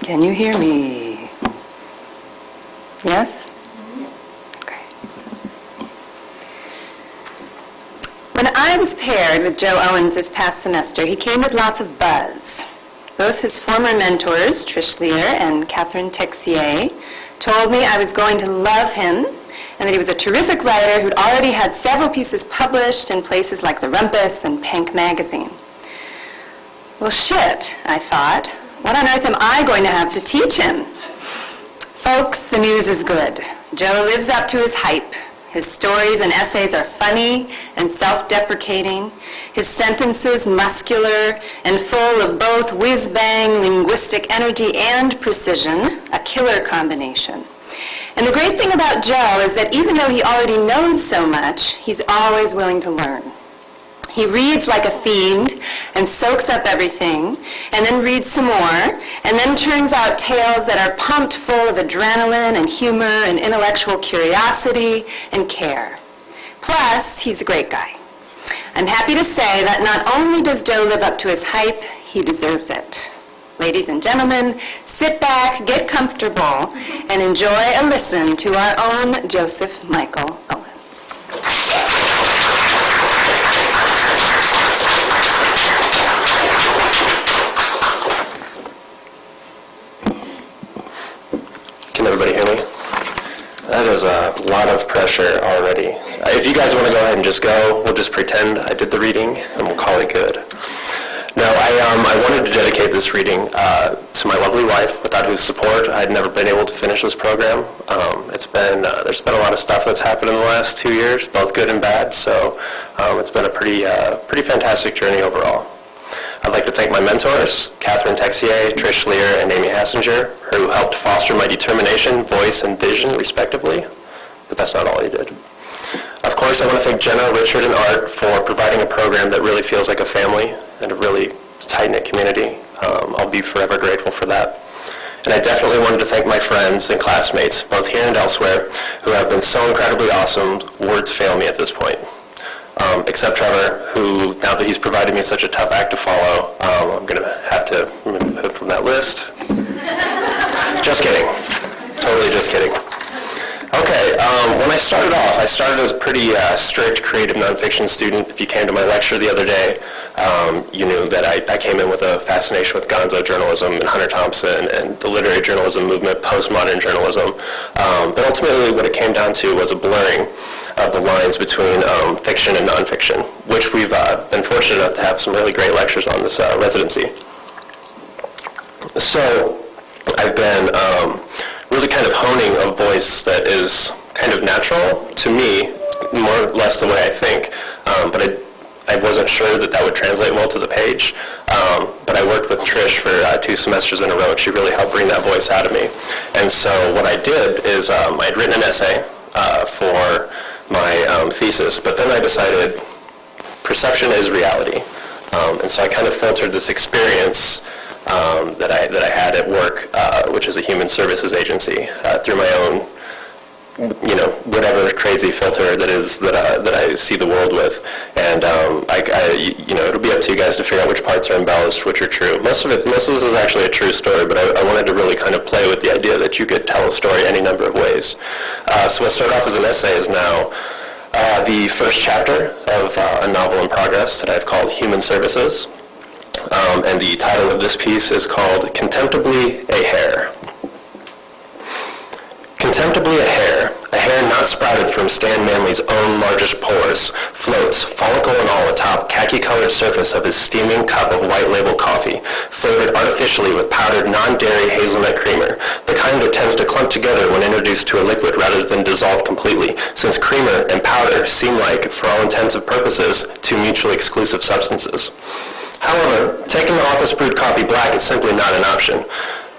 Can you hear me? Yes? Okay. When I was paired with Joe Owens this past semester, he came with lots of buzz. Both his former mentors, Trish Lear and Catherine Texier, told me I was going to love him and that he was a terrific writer who'd already had several pieces published in places like The Rumpus and Pank magazine. Well, shit, I thought. What on earth am I going to have to teach him? Folks, the news is good. Joe lives up to his hype. His stories and essays are funny and self-deprecating. His sentences muscular and full of both whiz-bang linguistic energy and precision, a killer combination. And the great thing about Joe is that even though he already knows so much, he's always willing to learn. He reads like a fiend and soaks up everything, and then reads some more, and then turns out tales that are pumped full of adrenaline and humor and intellectual curiosity and care. Plus, he's a great guy. I'm happy to say that not only does Joe live up to his hype, he deserves it. Ladies and gentlemen, sit back, get comfortable, and enjoy a listen to our own Joseph Michael Owens. Can everybody hear me? That is a lot of pressure already. If you guys want to go ahead and just go, we'll just pretend I did the reading and we'll call it good. No, I wanted to dedicate this reading to my lovely wife, without whose support I'd never been able to finish this program. There's been a lot of stuff that's happened in the last 2 years, both good and bad, so it's been a pretty fantastic journey overall. I'd like to thank my mentors, Catherine Texier, Trish Lear, and Amy Hassinger, who helped foster my determination, voice, and vision, respectively, but that's not all you did. Of course, I want to thank Jenna, Richard, and Art for providing a program that really feels like a family and a really tight-knit community. I'll be forever grateful for that. And I definitely wanted to thank my friends and classmates, both here and elsewhere, who have been so incredibly awesome. Words fail me at this point. Except Trevor, who, now that he's provided me such a tough act to follow, I'm going to have to remove him from that list. Just kidding. Totally just kidding. Okay, when I started off, I started as a pretty strict creative nonfiction student. If you came to my lecture the other day, you knew that I came in with a fascination with gonzo journalism and Hunter Thompson and the literary journalism movement, postmodern journalism. But ultimately what it came down to was a blurring of the lines between fiction and nonfiction, which we've been fortunate enough to have some really great lectures on this residency. So I've been really kind of honing a voice that is kind of natural to me, more or less the way I think, but I wasn't sure that would translate well to the page. But I worked with Trish for 2 semesters in a row, and she really helped bring that voice out of me. And so what I did is I'd written an essay for my thesis, but then I decided perception is reality. And so I kind of filtered this experience that I had at work, which is a human services agency, through my own, whatever crazy filter that I see the world with, and it'll be up to you guys to figure out which parts are embellished, which are true. Most of this is actually a true story, but I wanted to really kind of play with the idea that you could tell a story any number of ways. So what started off as an essay is now the first chapter of a novel in progress that I've called Human Services. And the title of this piece is called Contemptibly a Hair. Contemptibly a hair not sprouted from Stan Manley's own largest pores, floats, follicle and all, atop khaki-colored surface of his steaming cup of white label coffee, flavored artificially with powdered non-dairy hazelnut creamer, the kind that tends to clump together when introduced to a liquid rather than dissolve completely, since creamer and powder seem like, for all intents and purposes, two mutually exclusive substances. However, taking the office-brewed coffee black is simply not an option.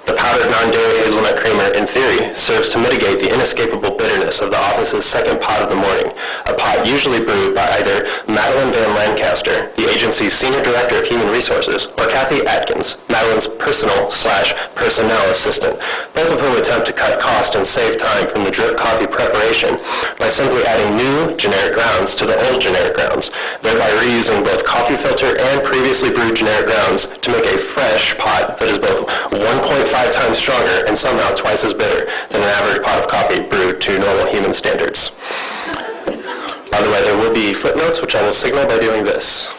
The powdered non-dairy hazelnut creamer, in theory, serves to mitigate the inescapable bitterness of the office's second pot of the morning, a pot usually brewed by either Madeline Van Lancaster, the agency's Senior Director of Human Resources, or Kathy Atkins, Madeline's personal/personnel assistant, both of whom attempt to cut cost and save time from the drip coffee preparation by simply adding new generic grounds to the old generic grounds, thereby reusing both coffee filter and previously brewed generic grounds to make a fresh pot that is both 1.5 5 times stronger and somehow twice as bitter than an average pot of coffee brewed to normal human standards. By the way, there will be footnotes, which I will signal by doing this.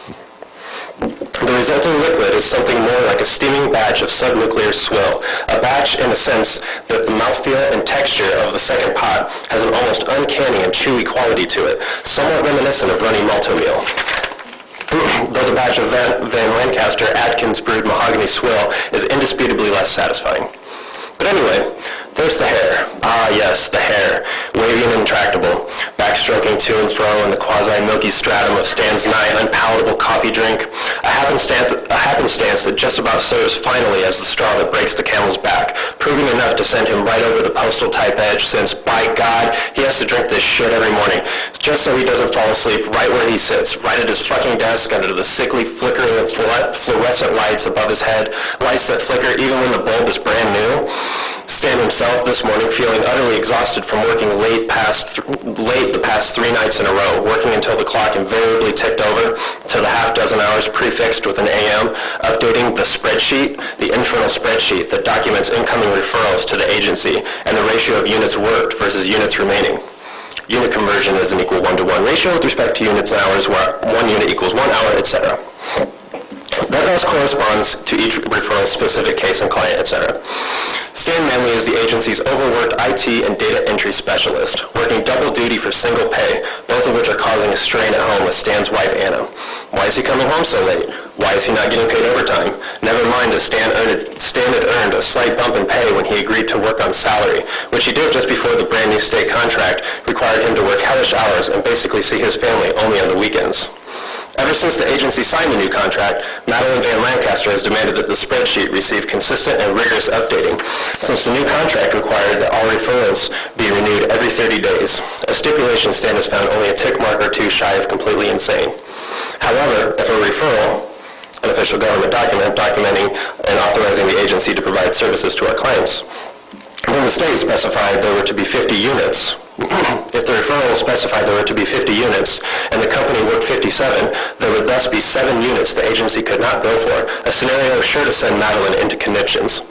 The resulting liquid is something more like a steaming batch of subnuclear swill, a batch in the sense that the mouthfeel and texture of the second pot has an almost uncanny and chewy quality to it, somewhat reminiscent of runny malto meal. Though the batch of Van Lancaster Atkins brewed mahogany swill is indisputably less satisfying. But anyway, there's the hair. Ah, yes, the hair, wavy and intractable, backstroking to and fro in the quasi-milky stratum of Stan's nigh unpalatable coffee drink, a happenstance that just about serves finally as the straw that breaks the camel's back, proving enough to send him right over the postal type edge since, by God, he has to drink this shit every morning, just so he doesn't fall asleep right where he sits, right at his fucking desk under the sickly flickering of fluorescent lights above his head, lights that flicker even when the bulb is brand new. Stan himself this morning feeling utterly exhausted from working late the past 3 nights in a row, working until the clock invariably ticked over to the half dozen hours prefixed with an AM, updating the spreadsheet, the infernal spreadsheet that documents incoming referrals to the agency and the ratio of units worked versus units remaining. Unit conversion is an equal 1-to-1 ratio with respect to units and hours where 1 unit equals 1 hour, etc. That thus corresponds to each referral's specific case and client, etc. Stan Manley is the agency's overworked IT and data entry specialist, working double duty for single pay, both of which are causing a strain at home with Stan's wife, Anna. Why is he coming home so late? Why is he not getting paid overtime? Never mind that Stan had earned a slight bump in pay when he agreed to work on salary, which he did just before the brand new state contract required him to work hellish hours and basically see his family only on the weekends. Ever since the agency signed the new contract, Madeline Van Lancaster has demanded that the spreadsheet receive consistent and rigorous updating, since the new contract required that all referrals be renewed every 30 days, a stipulation Stan has found only a tick mark or 2 shy of completely insane. However, if a referral, an official government document documenting and authorizing the agency to provide services to our clients, when the state specified there were to be 50 units, if the referral specified there were to be 50 units and the company worked 57, there would thus be 7 units the agency could not bill for, a scenario sure to send Madeline into conniptions.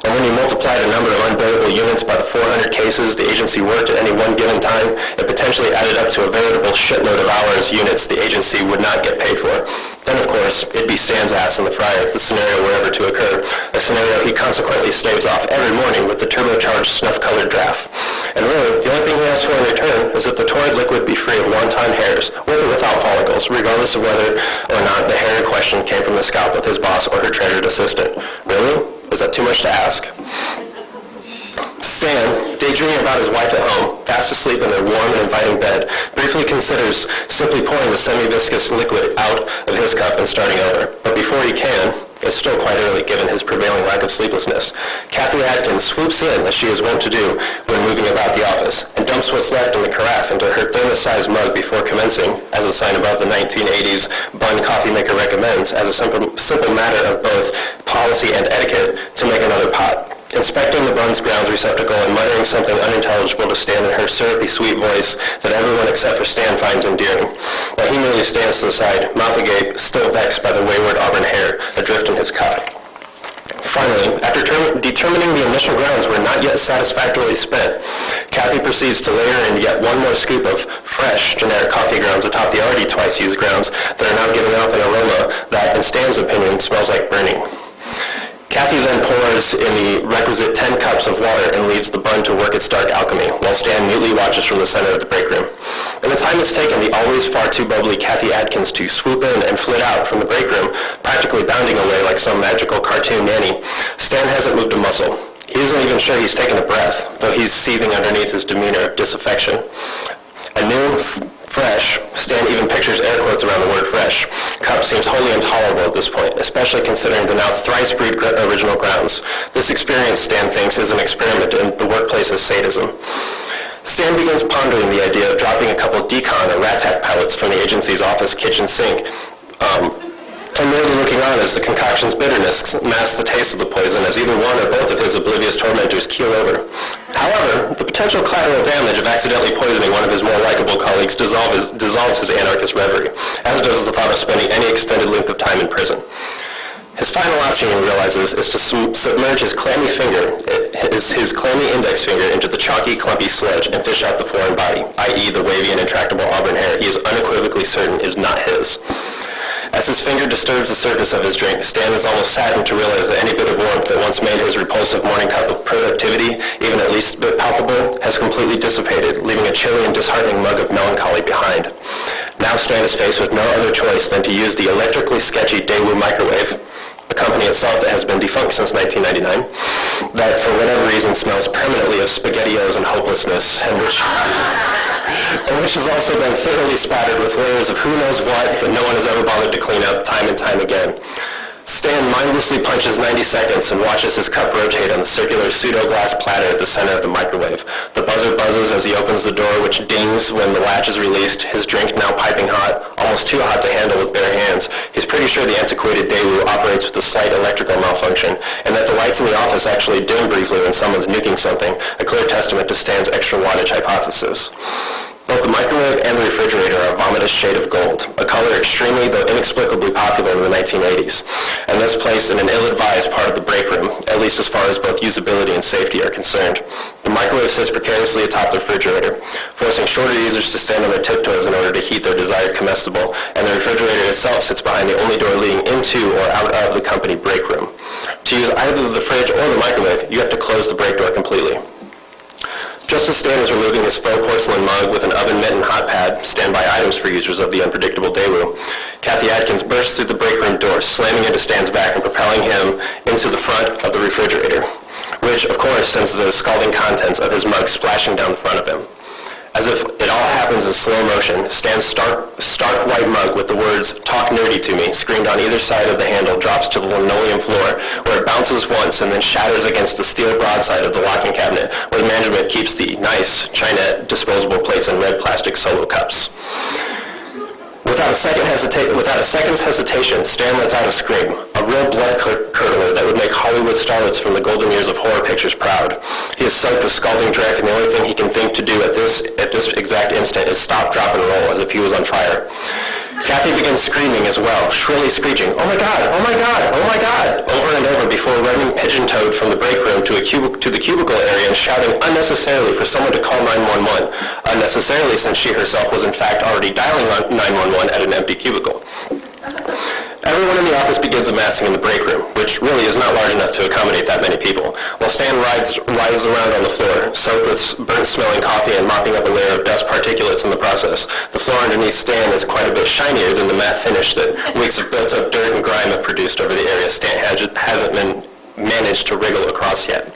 And when you multiply the number of unbillable units by the 400 cases the agency worked at any one given time, it potentially added up to a veritable shitload of hours units the agency would not get paid for. Then, of course, it'd be Stan's ass in the fryer if the scenario were ever to occur, a scenario he consequently staves off every morning with the turbocharged snuff-colored draft. And really, the only thing he asks for in return is that the torrid liquid be free of wanton hairs, with or without follicles, regardless of whether or not the hair in question came from the scalp of his boss or her treasured assistant. Really? Is that too much to ask? Stan, daydreaming about his wife at home, fast asleep in their warm and inviting bed, briefly considers simply pouring the semi-viscous liquid out of his cup and starting over. But before he can, it's still quite early given his prevailing lack of sleeplessness, Kathy Atkins swoops in, as she is wont to do when moving about the office, and dumps what's left in the carafe into her thermos-sized mug before commencing, as the sign above the 1980s Bun Coffee Maker recommends, as a simple matter of both policy and etiquette, to make another pot. Inspecting the bun's grounds receptacle and muttering something unintelligible to Stan in her syrupy sweet voice that everyone except for Stan finds endearing. While he merely stands to the side, mouth agape, still vexed by the wayward auburn hair adrift in his cup. Finally, after determining the initial grounds were not yet satisfactorily spent, Kathy proceeds to layer in yet one more scoop of fresh generic coffee grounds atop the already twice used grounds that are now giving off an aroma that, in Stan's opinion, smells like burning. Kathy then pours in the requisite 10 cups of water and leaves the bun to work its dark alchemy, while Stan mutely watches from the center of the break room. In the time it's taken the always far too bubbly Kathy Atkins to swoop in and flit out from the break room, practically bounding away like some magical cartoon nanny, Stan hasn't moved a muscle. He isn't even sure he's taken a breath, though he's seething underneath his demeanor of disaffection. A new, fresh, Stan even pictures air quotes around the word fresh, cup seems wholly intolerable at this point, especially considering the now thrice brewed original grounds. This experience, Stan thinks, is an experiment in the workplace's sadism. Stan begins pondering the idea of dropping a couple decon or rat tack pellets from the agency's office kitchen sink, and merely looking on as the concoction's bitterness masks the taste of the poison as either one or both of his oblivious tormentors keel over. However, the potential collateral damage of accidentally poisoning one of his more likable colleagues dissolves his anarchist reverie, as does the thought of spending any extended length of time in prison. His final option, he realizes, is to submerge his clammy finger, his clammy index finger, into the chalky, clumpy sludge and fish out the foreign body, i.e. the wavy and intractable auburn hair he is unequivocally certain is not his. As his finger disturbs the surface of his drink, Stan is almost saddened to realize that any bit of warmth that once made his repulsive morning cup of productivity even at least a bit palpable has completely dissipated, leaving a chilly and disheartening mug of melancholy behind. Now Stan is faced with no other choice than to use the electrically sketchy Daewoo microwave, a company itself that has been defunct since 1999, that for whatever reason smells permanently of SpaghettiOs and hopelessness, and which has also been thoroughly spattered with layers of who knows what that no one has ever bothered to clean up time and time again. Stan mindlessly punches 90 seconds and watches his cup rotate on the circular pseudo-glass platter at the center of the microwave. The buzzer buzzes as he opens the door, which dings when the latch is released, his drink now piping hot, almost too hot to handle with bare hands. He's pretty sure the antiquated Daewoo operates with a slight electrical malfunction, and that the lights in the office actually dim briefly when someone's nuking something, a clear testament to Stan's extra wattage hypothesis. Both the microwave and the refrigerator are a vomitous shade of gold, a color extremely, though inexplicably popular in the 1980s, and thus placed in an ill-advised part of the break room, at least as far as both usability and safety are concerned. The microwave sits precariously atop the refrigerator, forcing shorter users to stand on their tiptoes in order to heat their desired comestible, and the refrigerator itself sits behind the only door leading into or out of the company break room. To use either the fridge or the microwave, you have to close the break door completely. Just as Stan is removing his faux porcelain mug with an oven mitt and hot pad, standby items for users of the unpredictable Daewoo, Kathy Atkins bursts through the break room door, slamming into Stan's back and propelling him into the front of the refrigerator, which, of course, sends the scalding contents of his mug splashing down the front of him. As if it all happens in slow motion, Stan's stark white mug with the words, "Talk nerdy to me," screamed on either side of the handle drops to the linoleum floor, where it bounces once and then shatters against the steel broadside of the locking cabinet, where the management keeps the nice china disposable plates and red plastic solo cups. Without a second's hesitation, Stan lets out a scream, a real blood curdler that would make Hollywood starlets from the golden years of horror pictures proud. He is soaked with scalding dreck, and the only thing he can think to do at this exact instant is stop, drop, and roll, as if he was on fire. Kathy begins screaming as well, shrilly screeching, "Oh my God, oh my God, oh my God," over and over before running pigeon-toed from the break room to the cubicle area and shouting unnecessarily for someone to call 911, unnecessarily since she herself was in fact already dialing 911 at an empty cubicle. Everyone in the office begins amassing in the break room, which really is not large enough to accommodate that many people, while Stan writhes around on the floor, soaked with burnt-smelling coffee and mopping up a layer of dust particulates in the process. The floor underneath Stan is quite a bit shinier than the matte finish that weeks of built-up dirt and grime have produced over the area Stan hasn't been managed to wriggle across yet.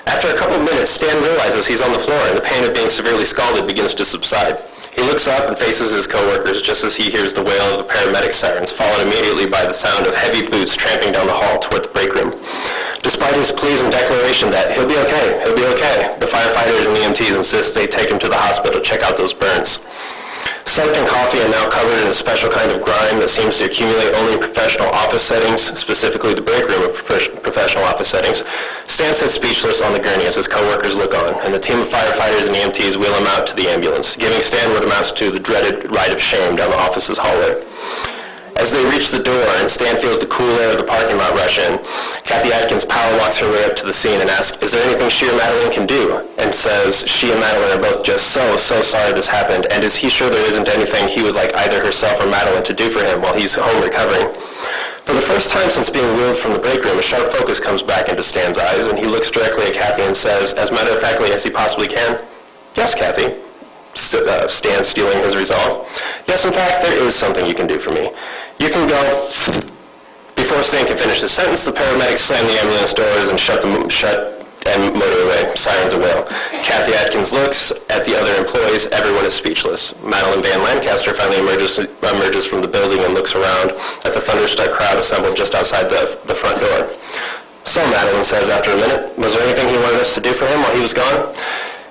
After a couple of minutes, Stan realizes he's on the floor and the pain of being severely scalded begins to subside. He looks up and faces his coworkers just as he hears the wail of the paramedic sirens, followed immediately by the sound of heavy boots tramping down the hall toward the break room. Despite his pleas and declaration that he'll be okay, the firefighters and EMTs insist they take him to the hospital to check out those burns. Soaked in coffee and now covered in a special kind of grime that seems to accumulate only in professional office settings, specifically the break room of professional office settings, Stan sits speechless on the gurney as his coworkers look on, and the team of firefighters and EMTs wheel him out to the ambulance, giving Stan what amounts to the dreaded ride of shame down the office's hallway. As they reach the door and Stan feels the cool air of the parking lot rush in, Kathy Atkins power walks her way up to the scene and asks, "Is there anything she or Madeline can do?" and says she and Madeline are both just so sorry this happened, and is he sure there isn't anything he would like either herself or Madeline to do for him while he's home recovering. For the first time since being wheeled from the break room, a sharp focus comes back into Stan's eyes, and he looks directly at Kathy and says, as matter-of-factly as he possibly can, "Yes, Kathy." Stan stealing his resolve. "Yes, in fact, there is something you can do for me. You can go..." Before Stan can finish the sentence, the paramedics slam the ambulance doors and shut and motor away. Sirens a wail. Kathy Atkins looks at the other employees. Everyone is speechless. Madeline Van Lancaster finally emerges from the building and looks around at the thunderstruck crowd assembled just outside the front door. "So," Madeline says after a minute, "was there anything he wanted us to do for him while he was gone?"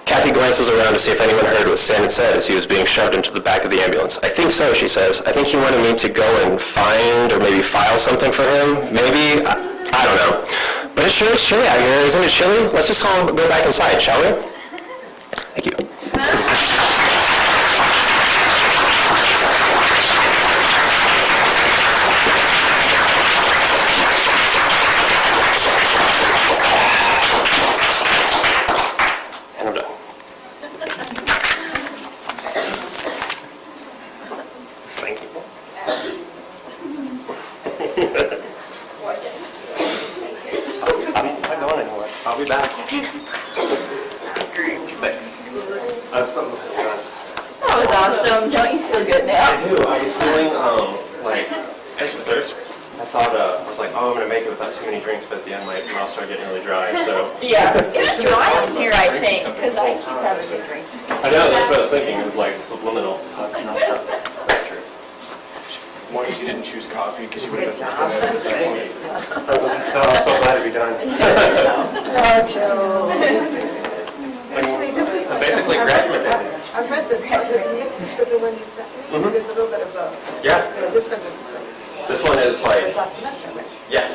Kathy glances around to see if anyone heard what Stan had said as he was being shoved into the back of the ambulance. "I think so," she says. "I think he wanted me to go and find or maybe file something for him. Maybe. I don't know. But it sure is chilly out here. Isn't it chilly? Let's just all go back inside, shall we?" Thank you. Thanks. I have something. That was awesome. Don't you feel good now? I do. I was feeling like anxious. I thought I was like, oh, I'm gonna make it without too many drinks, but at the end my mouth started getting really dry. So Yeah. It's dry in here, I think, because I keep having a drink. I know that's what I was thinking. It was like subliminal. That's not drugs. That's true. One is you didn't choose coffee because you would have been I'm so glad to be done. Actually, this is. I'm basically graduated. I've read this, but it mixes with the one you sent me. There's a little bit of a, Yeah. this one is, This one is like, was last semester, right? yeah.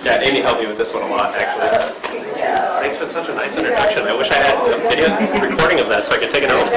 Yeah, Amy helped me with this one a lot, actually. Thanks for such a nice introduction. I wish I had a video recording of that so I could take a note.